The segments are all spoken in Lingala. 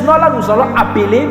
Maintenant là, nous allons appeler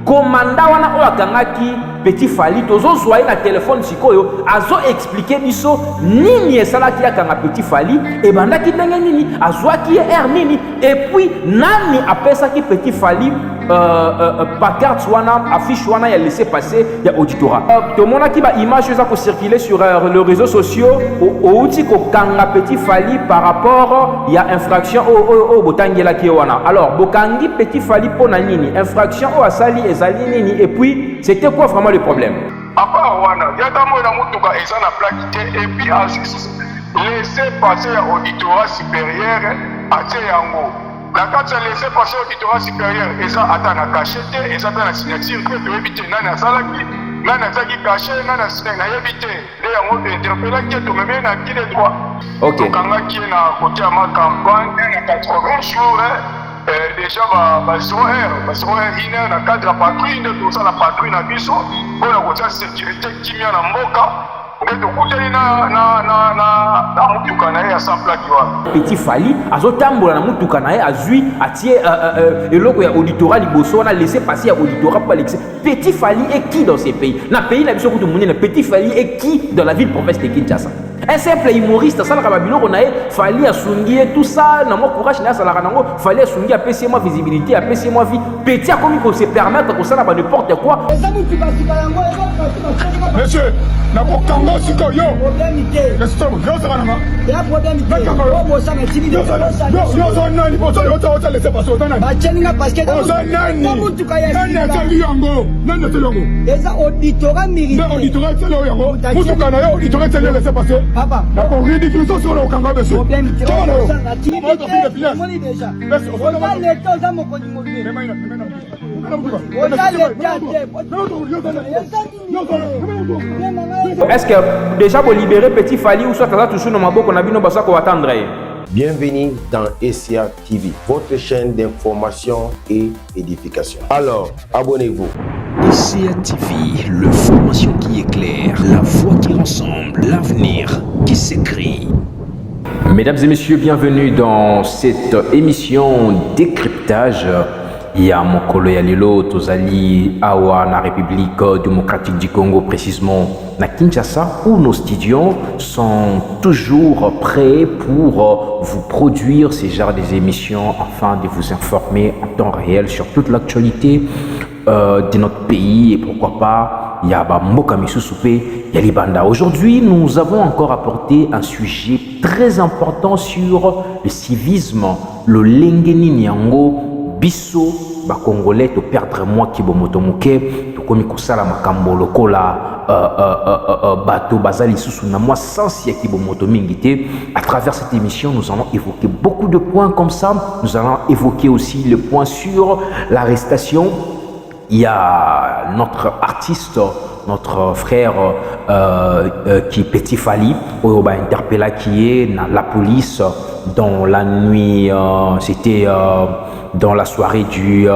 commandant wana oyo akangaki Petit Fally. Tozozwa na téléphone sikoyo azo expliquer biso nini esalaki akanga Petit Fally ebandaki ndenge nini azwaki air nini et puis nani apesaki Petit Fally pancarte wana affiche wana ya laisser passer ya auditorat. Tomonaki ba image eza ko circuler sur les réseaux sociaux outi ko kanga Petit Fally par rapport ya infraction au botangelaki wana. Alors bokangi Petit Fally pona nini infraction o asali ezali nini et puis c'était quoi vraiment le problème? Apa wana yata mona mutuka eza na plaque et puis laisser passer ya auditorat supérieur atie yango. La carte c'est laisser passer auditorat supérieur eza ata na cachette eza ta na signature que tu éviter nana salaki nana zaki caché nana signature na éviter les yango interpeller que tu même na qui les droits. OK. Donc kanga qui na côté à ma campagne na 80 jours déjà ba 0R ina na cadre patrouille de tout ça la patrouille na biso pour la côté sécurité qui mia na mboka. Petit Fally azotambola na mutuka na ye azui atie eloko ya auditorat liboso wana laisser passer ya auditorat pour Alex. Petit Fally est qui dans ces pays? Na pays na biso kutu munene Petit Fally est qui dans la ville province de Kinshasa? Un simple humoriste ça la biloko na ye Fally asungi tout ça na mo courage na sala nango Fally asungi apesi moi visibilité apesi moi vie Petit a comme ko se permettre ko ça na ba n'importe quoi. Monsieur na bokango siko yo problème ité laisse tomber yo ça va ya problème ité bo ça mais timi yo ça nani bo ça laisser passer au nani ba cheninga parce que nani mutuka ya nani ateli yango eza auditorat mérité mais auditorat teli yango mutuka na yo auditorat teli laisser passer papa na ko ridicule sur le bokango monsieur problème ité ça timi moni déjà ça l'état ça mon codi mobile est-ce que déjà vous libérez Petit Fally ou soit toujours dans ma bouche on a vu nos bassins qu'on va attendre? Bienvenue dans SCA TV, votre chaîne d'information et édification. Alors, abonnez-vous. SCA TV, l'information qui éclaire, la voix qui rassemble, l'avenir qui s'écrit. Mesdames et messieurs, bienvenue dans cette émission décryptage. Ya mokolo ya lelo tozali awa na République démocratique du Congo, précisément na Kinshasa, où nos studios sont toujours prêts pour vous produire ces genres d'émissions afin de vous informer en temps réel sur toute l'actualité de notre pays et pourquoi pas Yaba Mboka Misusupe Yalibanda. Aujourd'hui, nous avons encore apporté un sujet très important sur le civisme, le Lengeni Nyango biso ba congolais to perdre moi ki bomoto moke to komi kosala makambo lokola bato bazali susu na moi sans ya ki bomoto mingité. À travers cette émission, nous allons évoquer beaucoup de points comme ça. Nous allons évoquer aussi le point sur l'arrestation. Il y a notre artiste, notre frère qui est Petit Fally, Oyoba interpellé qui est la police dans la nuit, c'était dans la soirée du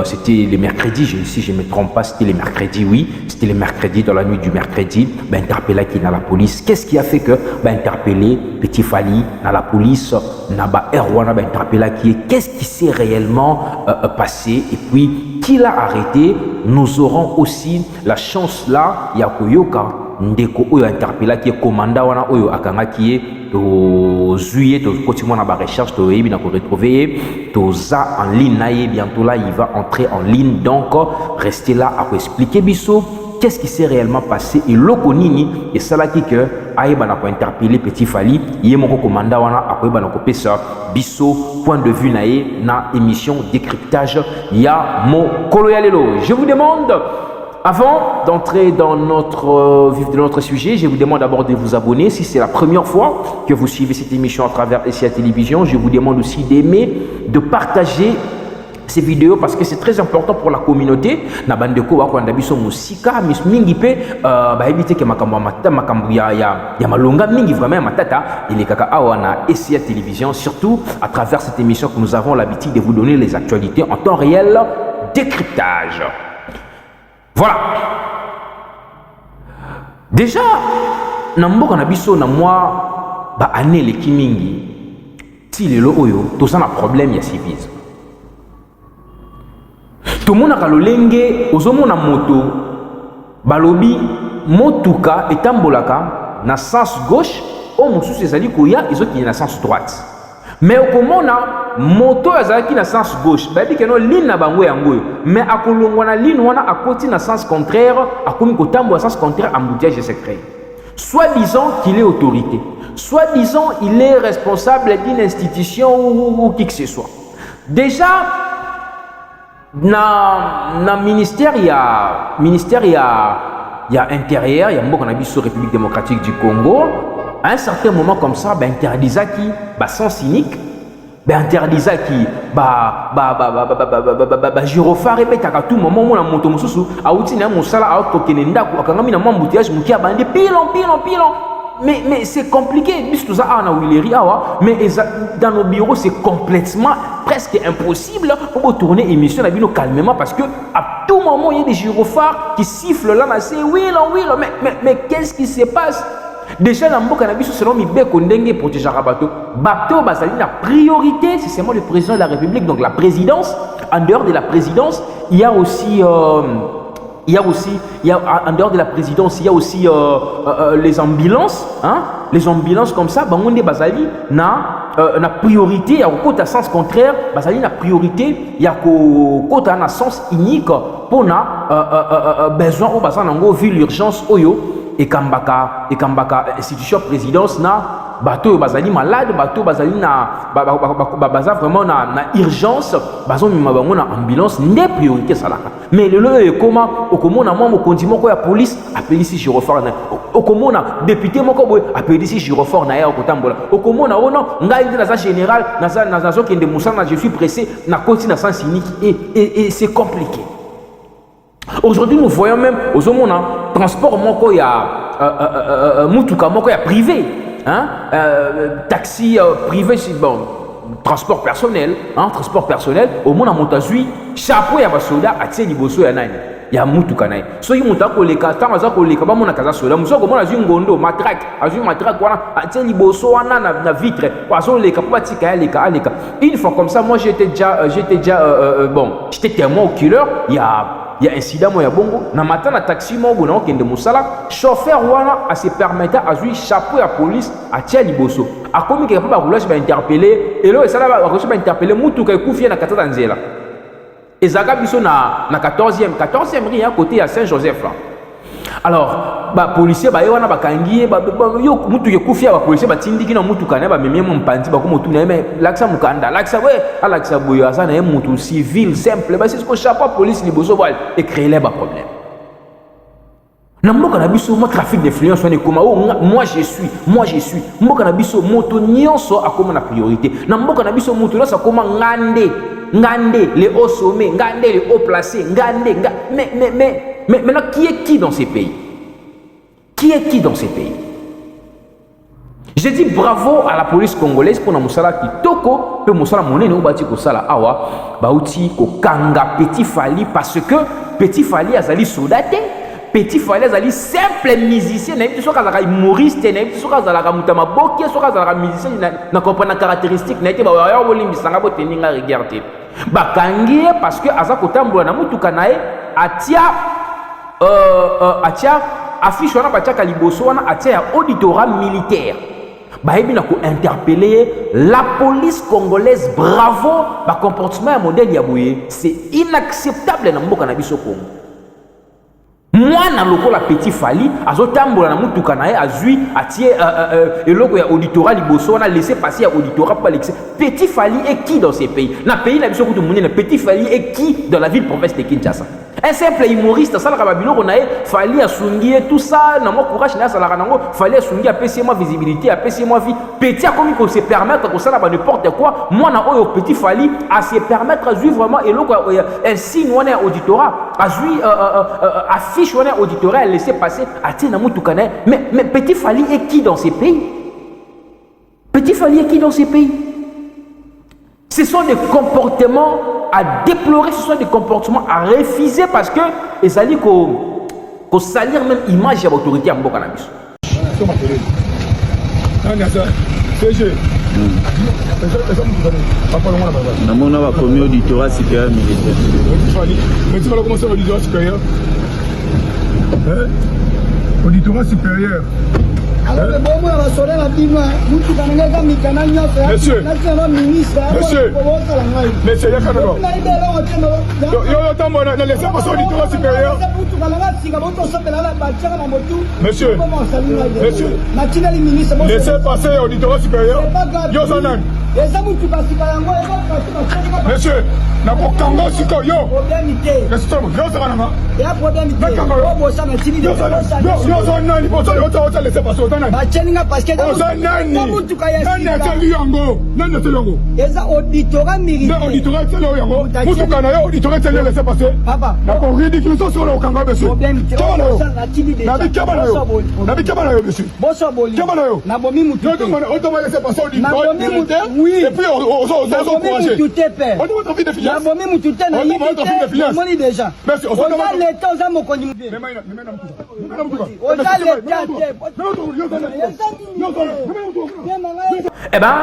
c'était le mercredi, si je ne me trompe pas, c'était le mercredi, oui, c'était le mercredi, dans la nuit du mercredi, interpellé qui est dans la police. Qu'est-ce qui a fait que interpellé Petit Fally dans la police, n'a Erwana interpellé qui est, qu'est-ce qui s'est réellement passé et puis qui l'a arrêté? Nous aurons aussi la chance là, Yakoyoka ndeko oyo interpellé qui est commandant wana oyo akanga qui est to zuye to continuer na ba recherche to yebi na ko retrouver to za en ligne na bientôt là il va entrer en ligne, donc restez là à expliquer biso qu'est-ce qui s'est réellement passé et lokonini et ça qui que aïba na ko interpeller Petit Fally yé moko commandant wana akoyeba na ko pesa biso point de vue na émission décryptage ya mo kolo ya lelo. Je vous demande, avant d'entrer dans notre vif de notre sujet, je vous demande d'abord de vous abonner. Si c'est la première fois que vous suivez cette émission à travers SCA Télévision, je vous demande aussi d'aimer, de partager ces vidéos parce que c'est très important pour la communauté. Na bandeko wa kwanda biso musika mis mingi pe ba éviter que makambo ya malonga mingi vraiment matata il est kaka awa na SCA Télévision, surtout à travers cette émission que nous avons l'habitude de vous donner les actualités en temps réel, décryptage. Voilà. Déjà, na mboka na biso na moi ba année les kimingi ti lelo oyo to ça na problème ya civisme. tout le monde a lolenge ozomona moto balobi motuka etambolaka na sens gauche o mosusu ezali koya ezoki na sens droite mais okomona moto azalaki na sens gauche bayebi keno ligne na bango yango mais akolongwa na ligne wana akoti na sens contraire akomi kotambola sens contraire embouteillage secret soi-disant qu'il est autorité, soi-disant il est responsable d'une institution ou qui que ce soit. Déjà na ministère il y a intérieur, il y a beaucoup de République démocratique du Congo. À un certain moment comme ça, ben interdisa qui sans cynique, ben interdisa qui gyrophare répète à tout moment mon moto mususu a outi na mosala a kokenenda ko akanga mina embouteillage mukia bande pilon mais c'est compliqué bis tout ça a na wileri awa mais dans nos bureaux c'est complètement presque impossible pour tourner émission na bino calmement parce que à tout moment il y a des gyrophares qui sifflent là c'est oui mais qu'est-ce qui se passe? Déjà, dans le cannabis, selon Mibeko Ndenge protéger Rabato, Bato Basali, la priorité, c'est seulement le président de la République, donc la présidence. En dehors de la présidence, il y a aussi, en dehors de la présidence, il y a aussi les ambulances, hein? Les ambulances comme ça, Bangonde Basali, na priorité, il y a un sens contraire, Basali, na priorité, il y a un sens unique pour na besoin au bassin nango vu l'urgence oyo. Et kambaka institution présidence na bateau bazali malade bateau bazali na baza vraiment na urgence bazo mima bango na ambulance ne priorité salaka mais le lieu comment okomona moi mokonzi moko ya police appeli si gyrophare na okomona député moko boy appeli si gyrophare na ya kotambola okomona ono ngai ndi na za général na za kende musana je suis pressé na koti na sens unique et c'est compliqué. Aujourd'hui, nous voyons même aux hommes transport moko ya mutuka moko ya privé, hein, taxi privé, bon, transport personnel, hein, transport personnel. Au monde à Montazui, chapeau ya basoda atie liboso ya nani ya mutuka naye. So yi mutuka koleka tanga za koleka ba mona kaza soda. Muso ko mona zui ngondo matraque, azui matraque wana atie liboso wana na vitre. Paso leka pa tika ya leka aleka. Une fois comme ça, moi j'étais déjà j'étais témoin oculaire, il y a incident moya bongo na matin na taxi mo bona okende musala chauffeur wana a se permettre à jouer chapeau ya police a tia liboso a komi ke pa roulage ba interpeller et là ça va ba interpeller mutu ka kufia na katata nzela ezaka biso na 14e rue à côté à Saint-Joseph là. Alors ba policier ba wana bakangi yo mutu ke kufia ba policier ba tindiki na mutu kana ba memie mo mpanzi ba ko mutu na mais laksa mukanda laksa we alaksa boyo ça na mutu civil simple ba c'est ce que chapeau police liboso ba et créer les problème. Na mboka na biso mo trafic d'influence on est comme moi je suis mboka na biso moto nyonso akoma na priorité na mboka na biso moto nyonso akoma ngande les hauts sommets ngande les hauts placés mais maintenant qui est qui dans ces pays? Qui est qui dans ces pays? Je dis bravo à la police congolaise pour la musala kitoko pe musala monene obati ko sala awa bauti ko kanga Petit Fally parce que Petit Fally azali soldate Petit Fally azali simple musicien na biso kazaka humoriste na biso kazala mutama bokia so kazala musicien na comprendre caractéristique na été ba ya bolimbisanga boteninga regarder bakangi parce que aza kotambola na mutuka nae atia affiche wana batiaka liboso wana atia ya auditorat militaire bayebi na ko interpeller la police congolaise. Bravo ba comportement ya modèle ya boye c'est inacceptable na mboka na biso Congo. Mwana lokola Petit Fally azotambola na mutuka na ye azui atie eloko ya auditorat liboso wana laisser passer ya auditorat pas l'excès. Petit Fally est qui dans ces pays? Na pays na biso kutu munene Petit Fally est qui dans la ville province de Kinshasa? Un simple humoriste, ça la biloko na ye Fally asungi tout ça na mo courage na sala nango Fally asungi apesi moi visibilité apesi moi vie Petit a comme ko se permettre ko sala ba n'importe quoi moi na oyo Petit Fally a se permettre à vivre vraiment eloko un signe wana auditorat a jouer affiche wana auditorat laisser passer a tina mutuka na mais Petit Fally est qui dans ces pays? Petit Fally est qui dans ces pays? Ce sont des comportements à déplorer, ce sont des comportements à refuser parce que ils allaient qu'on salir même image de l'autorité en Bokanabis. namona bakomi auditorat supérieur militaire. Mais tu vas commencer l'auditorat supérieur. Auditorat supérieur. Alors, bon, moi, la soirée, la binois, nous, tu vas nous faire Mikana, Monsieur, ministre, monsieur, monsieur, il y a quand même. Yo, attends, moi, laissez passer l'auditorat supérieur. Monsieur, monsieur, laissez passer l'auditorat supérieur. Yo, Zanan. Monsieur, na bokango siko yo. Laisse-toi, yo, Zanan. Yo, Zanan, yo, laissez passer. Bacheninga parce que nani atali yango eza auditorat militaire mais auditorat tele yango mutuka na yo auditorat tele laisser passer papa na ko ridicule so sur le okanga monsieur na bikaba na yo monsieur boso boli na bomi mutu on doit laisser passer auditorat militaire et puis on encourager on doit envie de finance na bomi mutu te na yibi moni déjà merci on doit l'état oza mokonzi mutu Eh bien,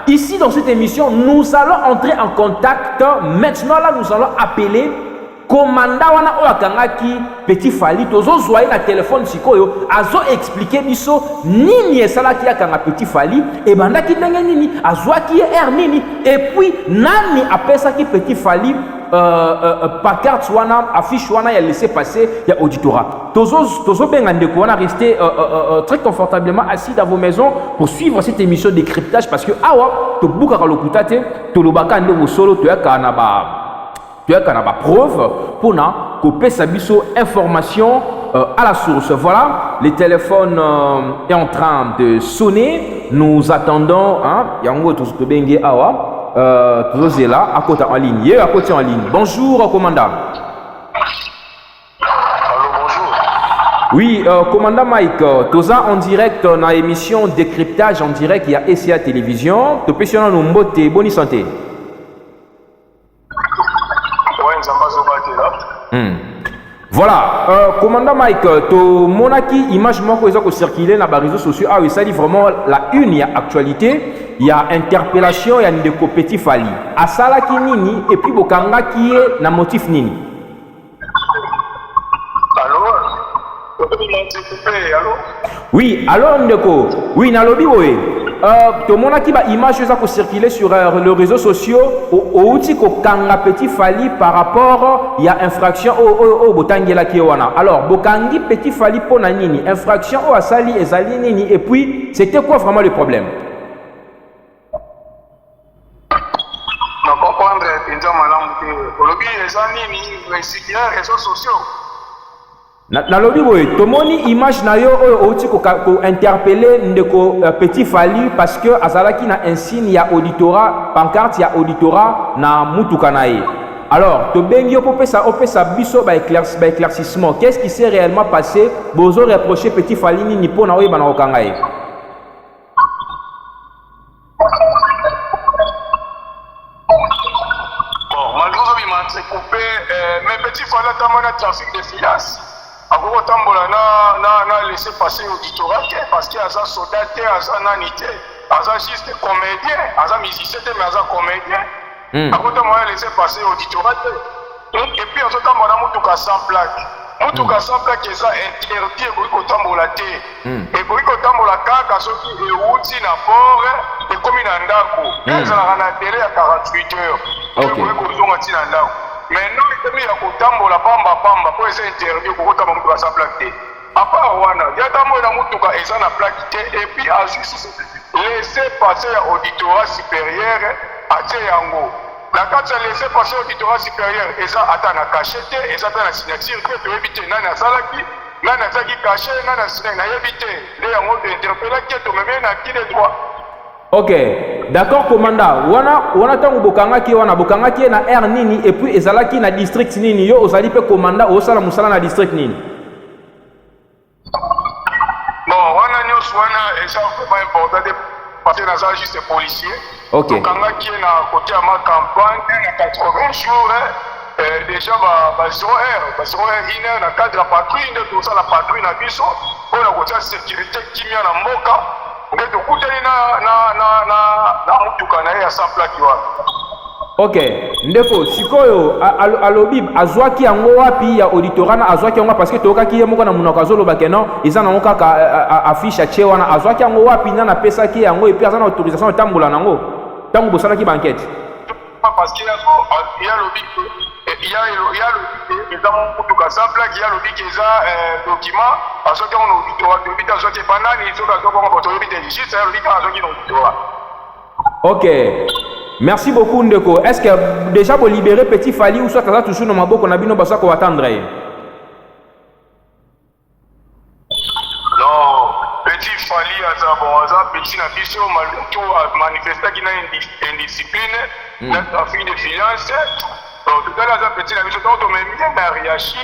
ici dans cette émission, nous allons entrer en contact. Maintenant, là, nous allons appeler commandant wana Oakangaki Petit Fali. Tozo zoye na téléphone sikoyo. Azo expliquer biso nini esala ki akanga Petit Fali. Et banda ki ndenge nini. Azwa ki er nini. Et puis, nani apesa ki Petit Fali. Pancarte wana affiche wana ya laissé passer ya auditorat tozo benga ndeko wana rester très confortablement assis dans vos maisons pour suivre cette émission de décryptage parce que awa to buka lokuta te to lobaka ndeko solo to yaka na ba preuve pour na ko pesa biso information à la source. Voilà, le téléphone est en train de sonner. Nous attendons yango to benga awa toujours là, à côté en ligne. À côté en ligne. Bonjour, commandant. Allô, bonjour. Oui, commandant Mike, toza en direct dans l'émission décryptage en direct, il y a SCA Télévision. Tu peux sur nous mbote, bonne santé. Voilà, commandant Mike, tu monaki image moko eza ko circuler na ba réseaux sociaux. Ah oui, ça dit vraiment la une, il y a actualité, il y a interpellation, il y a ndeko Petit Fali. Asala ki nini et puis bokanga ki est na motif nini? Allô? Oui, alors ndeko. Oui, na lobi boye. Tu monaki ba image eza ko circuler sur les réseaux sociaux au outil ko kanga Petit Fali par rapport il y a infraction au botangela ki wana. Alors bokangi Petit Fali pona nini? Infraction au asali ezali nini et puis c'était quoi vraiment le problème? Na comprendre penza malamu ke olobi ezani ni recycler réseaux sociaux. Na lobi boye tomoni image na yo oyo outi ko interpeller ndeko Petit Fali parce que azalaki na insigne ya auditorat pancarte ya auditorat na mutuka na ye. Alors to bengi opesa biso ba éclaircissement. Qu'est-ce qui s'est réellement passé? Bozo reprocher Petit Fali ni pona oyo bana okanga ye. Bon, malheureusement il m'a coupé mais Petit Fali a trafic de finance. Akoko tambola na laisser passer auditorat parce que aza soldat te aza nani te aza juste comédien aza musicien te mais aza comédien akoko tambola laisser passer auditorat te et puis azo tambola mutuka sans plaque mutuka sans plaque eza interdit ekoki kotambola te ekoki kotambola kaka soki euti na port ekomi na ndako ezalaka na délai ya 48 heures ekoki kozonga ntina ndako. Maintenant, il y a kotambola pamba pour essayer d'interdire pour que mutuka sans plaque. À part wana, il y a tambola mutuka eza na plaque et puis à juste laisser passer auditorat supérieur à yango. La carte laisser passer auditorat supérieur eza ata na cachette, eza ata na signature que tu éviter nana salaki, nana zaki caché, nana signature na éviter. Les yango de interpeller que tu me mets na qui les droits. Ok, d'accord commandant. Wana tango bokanga ki na air nini et puis ezalaki na district nini yo ozali pe commandant osala musala na district nini? Bon, wana nyos wana eza vraiment important de passer dans ça juste policier. Ok. Bokanga ki na côté à ma campagne na 80 jours déjà ba 0 heure ine na cadre la patrouille de tout ça la patrouille na biso pour la côté sécurité kimia na mboka. nde tokutani na mutuka na ye ya sans plaque wana. Ok, ndeko sikoyo alobi azwaki yango wapi ya auditorana azwaki yango parce que tokaki ye moko na munoko azoloba ke non eza nango kaka affiche atie wana azwaki yango wapi na napesaki yango et puis aza na autorisation etambola nango ntango bosalaki banquete. Parce qu'il y a lobby eza mutuka sans plaque ya lobby ke eza document azoki yango na auditora toyebi te azoki epanani soki azokongo toyebi te juste alobi kaka azoki na auditora. Ok. Merci beaucoup Ndeko. Est-ce que déjà vous libérez Petit Fally ou soit tu as toujours dans ma bouche on a bien besoin qu'on attendre? Non, Petit Fally a petit na biso maluto a manifesté qui na indiscipline, na trafic de finance. Donc tout à l'heure petit na biso donc même bien na Riachi,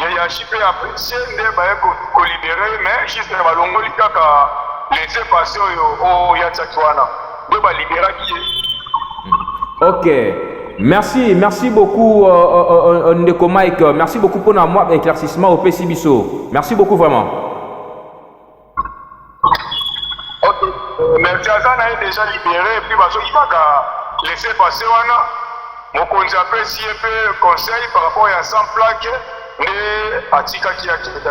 Riachi peut apprécier ne ba ko libérer mais juste na balongoli kaka laisser passer au ya tsakwana. De ba libérer qui Ok, merci beaucoup Ndeko Mike, merci beaucoup pour notre éclaircissement au PC Bisso. Merci beaucoup vraiment. Ok, merci à ça, on a déjà libéré et puis il va laisser passer mon conseil si un peu conseil par rapport à 100 plaques et à Tika qui a quitté.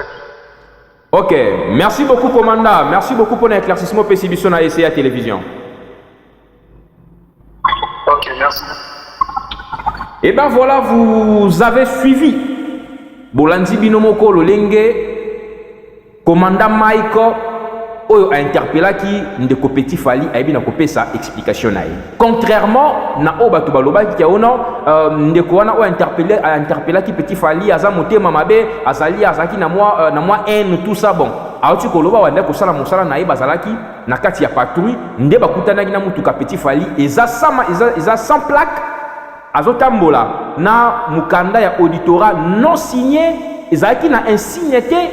Ok, merci beaucoup commandant, merci beaucoup pour l'éclaircissement au PC Bisso na SCA Télévision. Ok, merci. Et ben voilà, vous avez suivi Bolandi Binomoko Lolenge, commandant Mike, oyo a interpellé qui Ndeko Petit Fally a bien coupé sa explication naï. Contrairement na Oba Tubaloba qui a ono Ndeko wana a interpellé qui Petit Fally aza motema mabe azali azaki na moi haine tout ça bon. Aoti koloba wanda ko sala musala na bazalaki na kati ya patrouille nde bakutana na mutuka Petit Fally eza sans plaque azotambola na mukanda ya auditorat non signé ezaki na insignété.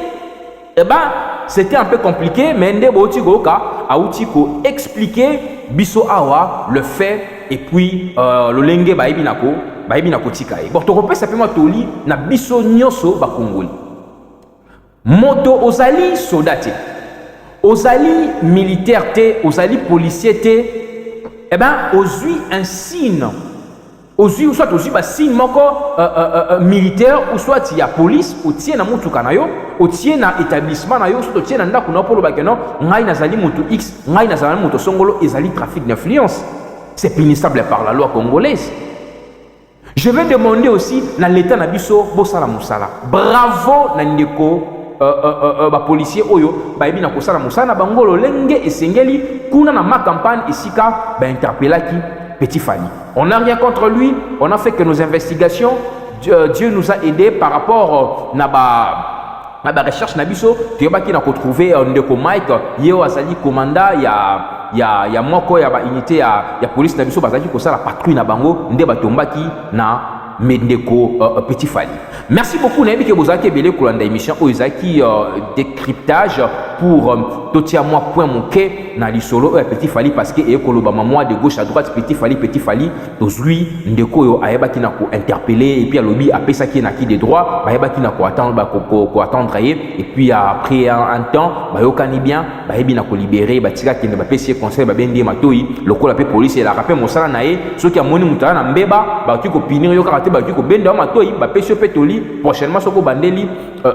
Eh ben c'était un peu compliqué mais nde boti goka auti ko expliquer biso awa le fait et puis le lenge baibi nako tikaye. Bon to repesa pe toli na biso nyoso ba Kongoli. Moto ozali soldat, ozali militaire te, ozali policier te, eh ben ozui un signe, ozui ou soit ozui ba signe moko militaire ou soit il y a police, ou tient na mutuka na yo, ou tient na établissement na yo, soit tient na ndako na polo ba keno, ngai nazali moto X, ngai nazali moto songolo, ezali trafic d'influence. C'est punissable par la loi congolaise. Je vais demander aussi na l'état na biso bosala musala. Bravo na ndeko ba policier oyo ba ebina kosala musana bangolo lenge esengeli kuna na ma campagne isika ba interpellaki Petit Fally. On n'a rien contre lui, on a fait que nos investigations. Dieu nous a aidés par rapport na ba recherche na biso tuyebaki na ko trouver Ndeko Mike yeo azali commandant ya moko ya ba unité ya police na biso bazaki kosala patrouille na bango nde batombaki na Ndeko Petit Fally. Merci beaucoup Nabi que vous avez belé kolanda émission Oizaki décryptage pour totia moi point moké na lisolo Petit Fally parce que ekoloba moi de gauche à droite Petit Fally tozui Ndeko yo ayeba ki na ko interpeller et puis alobi apesa ki na ki de droit ba yeba ki na ko attendre ko attendre et puis après un temps ba yokani bien ba yebi na ko libérer ba tika ki na ba pesi conseil ba bendi matoi lokola pe police et la rappel mosala na ye soki amoni mutala na mbeba ba ki ko pinir yo karate ba ki ko benda matoi ba pesi pe toli prochainement soko bandeli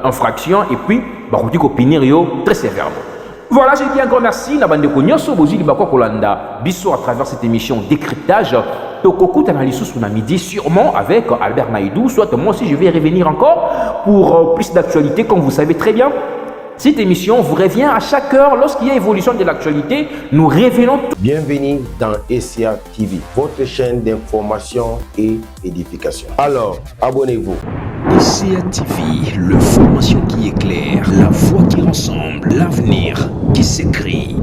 infraction et puis ba ko ko pinir yo très sévèrement. Voilà, je dis un grand merci. Na bande ko nyoso bozili bakwa kolanda biso à travers cette émission décryptage. Tokoku tanalisu suna midi sûrement avec Albert Naïdou. Soit moi aussi je vais revenir encore pour plus d'actualité comme vous savez très bien. Cette émission vous revient à chaque heure lorsqu'il y a évolution de l'actualité. Nous revenons. Bienvenue dans SCA TV, votre chaîne d'information et édification. Alors, abonnez-vous. SCA TV, l'information qui éclaire, la voix qui rassemble, l'avenir qui s'écrit.